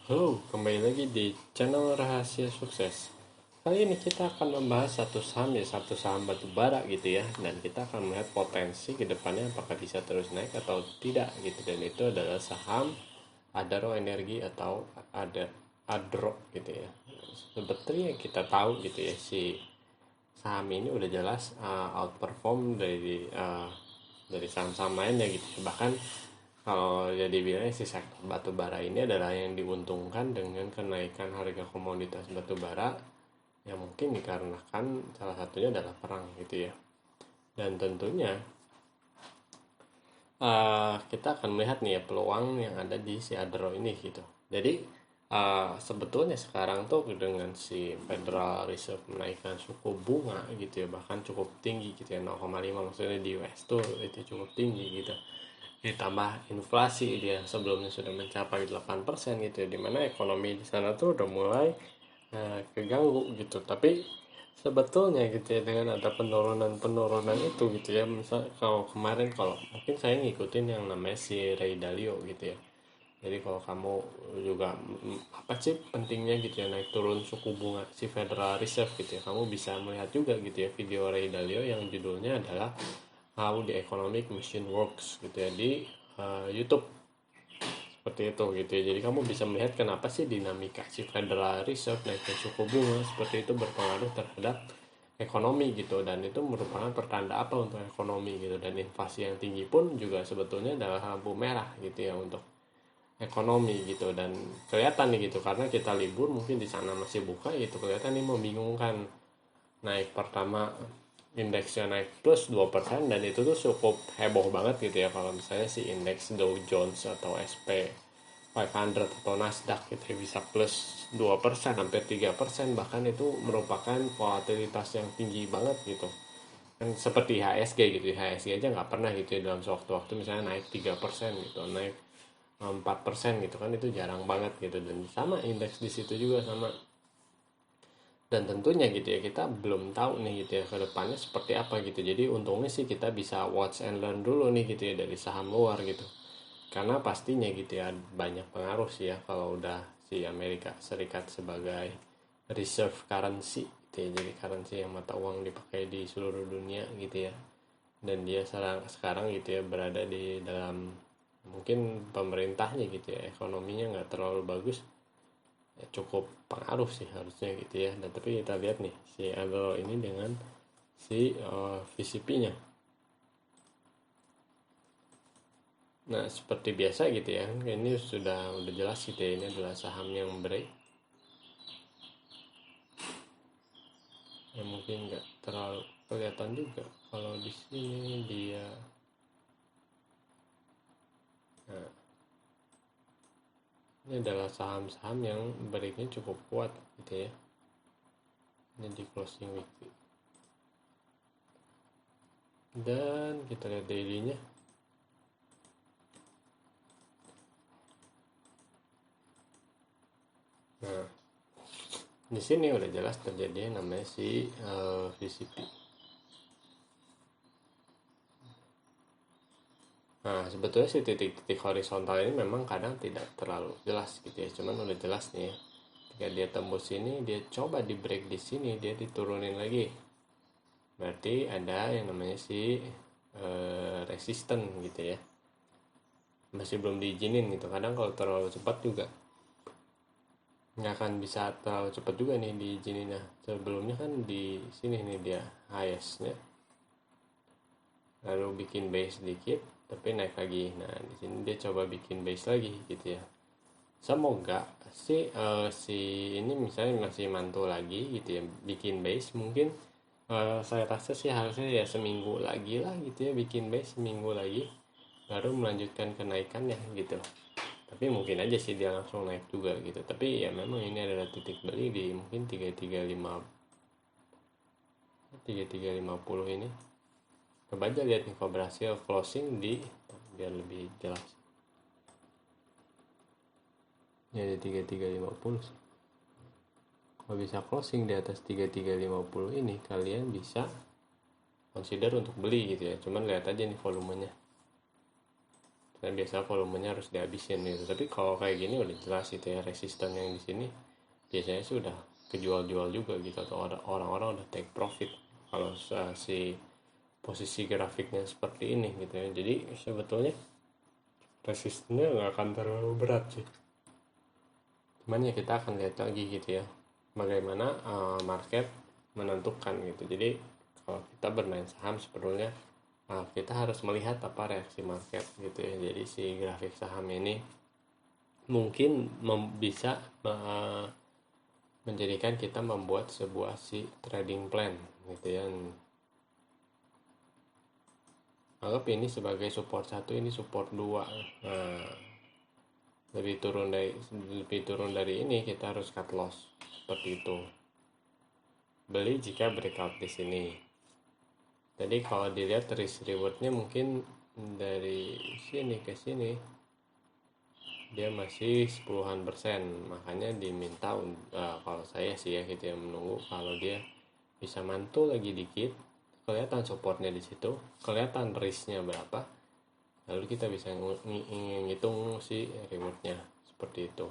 Halo, kembali lagi di channel Rahasia Sukses. Kali ini kita akan membahas satu saham ya, satu saham batu bara gitu ya. Dan kita akan melihat potensi ke depannya apakah bisa terus naik atau tidak gitu. Dan itu adalah saham Adaro Energi atau Adro gitu ya. Seperti yang kita tahu gitu ya, si saham ini udah jelas outperform dari saham-saham lainnya gitu ya. Bahkan kalau jadi bilang si sektor batu bara ini adalah yang diuntungkan dengan kenaikan harga komoditas batu bara yang mungkin dikarenakan salah satunya adalah perang gitu ya. Dan tentunya kita akan melihat nih ya peluang yang ada di si Adro ini gitu. Jadi sebetulnya sekarang tuh dengan si Federal Reserve menaikkan suku bunga gitu ya, bahkan cukup tinggi gitu ya, 0,5 maksudnya di US tuh itu cukup tinggi gitu, ditambah inflasi dia sebelumnya sudah mencapai 8% gitu ya, dimana ekonomi di sana tuh udah mulai keganggu gitu. Tapi sebetulnya gitu ya, dengan ada penurunan-penurunan itu gitu ya, misal kalau kemarin, kalau mungkin saya ngikutin yang namanya si Ray Dalio gitu ya. Jadi kalau kamu juga apa sih pentingnya gitu ya naik turun suku bunga si Federal Reserve gitu ya, kamu bisa melihat juga gitu ya video Ray Dalio yang judulnya adalah How the Economic Machine Works gitu ya, di YouTube seperti itu gitu ya. Jadi kamu bisa melihat kenapa sih dinamika si Federal Reserve naiknya suku bunga seperti itu berpengaruh terhadap ekonomi gitu, dan itu merupakan pertanda apa untuk ekonomi gitu. Dan inflasi yang tinggi pun juga sebetulnya adalah lampu merah gitu ya untuk ekonomi gitu. Dan kelihatan nih gitu, karena kita libur mungkin di sana masih buka gitu, kelihatan nih membingungkan. Naik pertama indeksnya naik plus 2%, dan itu tuh cukup heboh banget gitu ya kalau misalnya si indeks Dow Jones atau SP 500 atau Nasdaq gitu ya bisa plus 2% hampir 3%, bahkan itu merupakan volatilitas yang tinggi banget gitu. Kan seperti HSG gitu, HSG aja nggak pernah gitu ya dalam sewaktu-waktu misalnya naik 3% gitu, naik 4% gitu kan, itu jarang banget gitu. Dan sama indeks di situ juga sama. Dan tentunya gitu ya kita belum tahu nih gitu ya ke depannya seperti apa gitu. Jadi untungnya sih kita bisa watch and learn dulu nih gitu ya dari saham luar gitu, karena pastinya gitu ya banyak pengaruh sih ya kalau udah si Amerika Serikat sebagai reserve currency gitu ya, jadi currency yang mata uang dipakai di seluruh dunia gitu ya. Dan dia sekarang gitu ya berada di dalam, mungkin pemerintahnya gitu ya ekonominya nggak terlalu bagus, ya cukup pengaruh sih harusnya gitu ya. Dan tapi kita lihat nih si Agro ini dengan si VCP-nya. Nah seperti biasa gitu ya, ini udah jelas gitu ya, ini adalah saham yang break, yang mungkin nggak terlalu kelihatan juga kalau di sini dia. Nah, ini adalah saham-saham yang breaknya cukup kuat gitu ya, ini di closing weekly. Dan kita lihat daily-nya. Nah di sini udah jelas terjadi yang namanya si VCP. Nah sebetulnya si titik-titik horizontal ini memang kadang tidak terlalu jelas gitu ya, cuman udah jelas nih ya. Ketika dia tembus ini, dia coba di break di sini, dia diturunin lagi, berarti ada yang namanya si resisten gitu ya, masih belum diizinin gitu. Kadang kalau terlalu cepat juga nggak akan bisa terlalu cepat juga nih diizinin. Nah sebelumnya kan di sini nih dia highestnya, lalu bikin base sedikit tapi naik lagi. Nah di sini dia coba bikin base lagi gitu ya. Semoga si ini misalnya masih mantul lagi gitu ya, bikin base mungkin. Saya rasa sih harusnya ya seminggu lagi lah gitu ya, bikin base seminggu lagi baru melanjutkan kenaikannya gitu. Tapi mungkin aja sih dia langsung naik juga gitu. Tapi ya memang ini adalah titik beli di mungkin 3350 ini. Coba aja lihat nih kalau berhasil closing di, biar lebih jelas, ya ada 3350 sih. Kalau bisa closing di atas 3350 ini, kalian bisa consider untuk beli gitu ya. Cuman lihat aja nih volumenya. karena biasa volumenya harus dihabisin gitu. Tapi kalau kayak gini udah jelas gitu ya, resisten yang di sini biasanya sih udah kejual-jual juga gitu, atau orang-orang udah take profit kalau si posisi grafiknya seperti ini gitu ya. Jadi sebetulnya resistennya nggak akan terlalu berat sih, cuman ya kita akan lihat lagi gitu ya bagaimana market menentukan gitu. Jadi kalau kita bermain saham sebetulnya kita harus melihat apa reaksi market gitu ya. Jadi si grafik saham ini mungkin bisa menjadikan kita membuat sebuah si trading plan gitu ya. Anggap ini sebagai support 1, ini support 2. Nah, lebih turun dari ini kita harus cut loss seperti itu. Beli jika breakout di sini. Jadi kalau dilihat risk rewardnya mungkin dari sini ke sini dia masih 10%, makanya diminta kalau saya sih ya gitu ya, menunggu kalau dia bisa mantul lagi dikit, kelihatan supportnya di situ, kelihatan risknya berapa, lalu kita bisa ngitung si rewardnya seperti itu.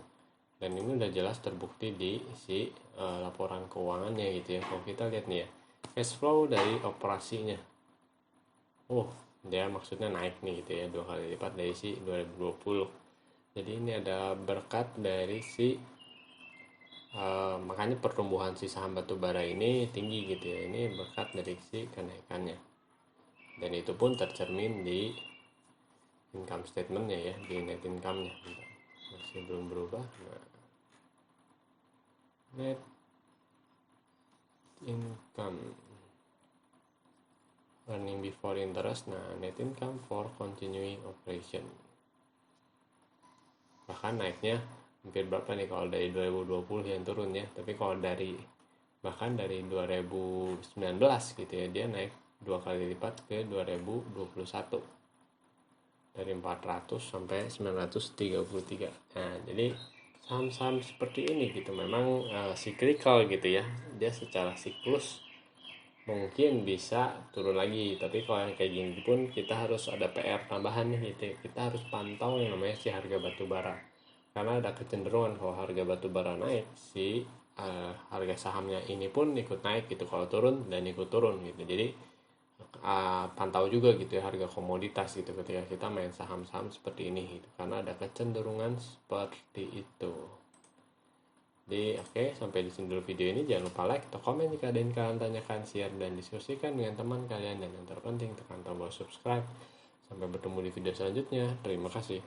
Dan ini udah jelas terbukti di si laporan keuangannya gitu ya. Kalau kita lihat nih ya, cash flow dari operasinya, dia maksudnya naik nih gitu ya, 2 kali lipat dari si 2020. Jadi ini ada berkat dari si makanya pertumbuhan si saham batubara ini tinggi gitu ya. Ini berkat dari si kenaikannya, dan itu pun tercermin di income statementnya ya, di net income-nya. Masih belum berubah. Nah, net income, earning before interest, nah net income for continuing operation, bahkan naiknya hampir berapa nih kalau dari 2020 yang turun ya, tapi kalau dari bahkan dari 2019 gitu ya, dia naik 2 kali lipat ke 2021, dari 400 sampai 933. Nah jadi saham-saham seperti ini gitu memang cyclical gitu ya, dia secara siklus mungkin bisa turun lagi. Tapi kalau yang kayak gini pun kita harus ada PR tambahan nih gitu ya. Kita harus pantau yang namanya si harga batubara, karena ada kecenderungan kalau harga batubara naik, si harga sahamnya ini pun ikut naik gitu, kalau turun dan ikut turun gitu. Jadi pantau juga gitu ya harga komoditas gitu ketika kita main saham-saham seperti ini gitu, karena ada kecenderungan seperti itu. Jadi sampai di sini dulu video ini. Jangan lupa like atau komen jika ada yang kalian tanyakan, share dan diskusikan dengan teman kalian, dan yang terpenting tekan tombol subscribe. Sampai bertemu di video selanjutnya. Terima kasih.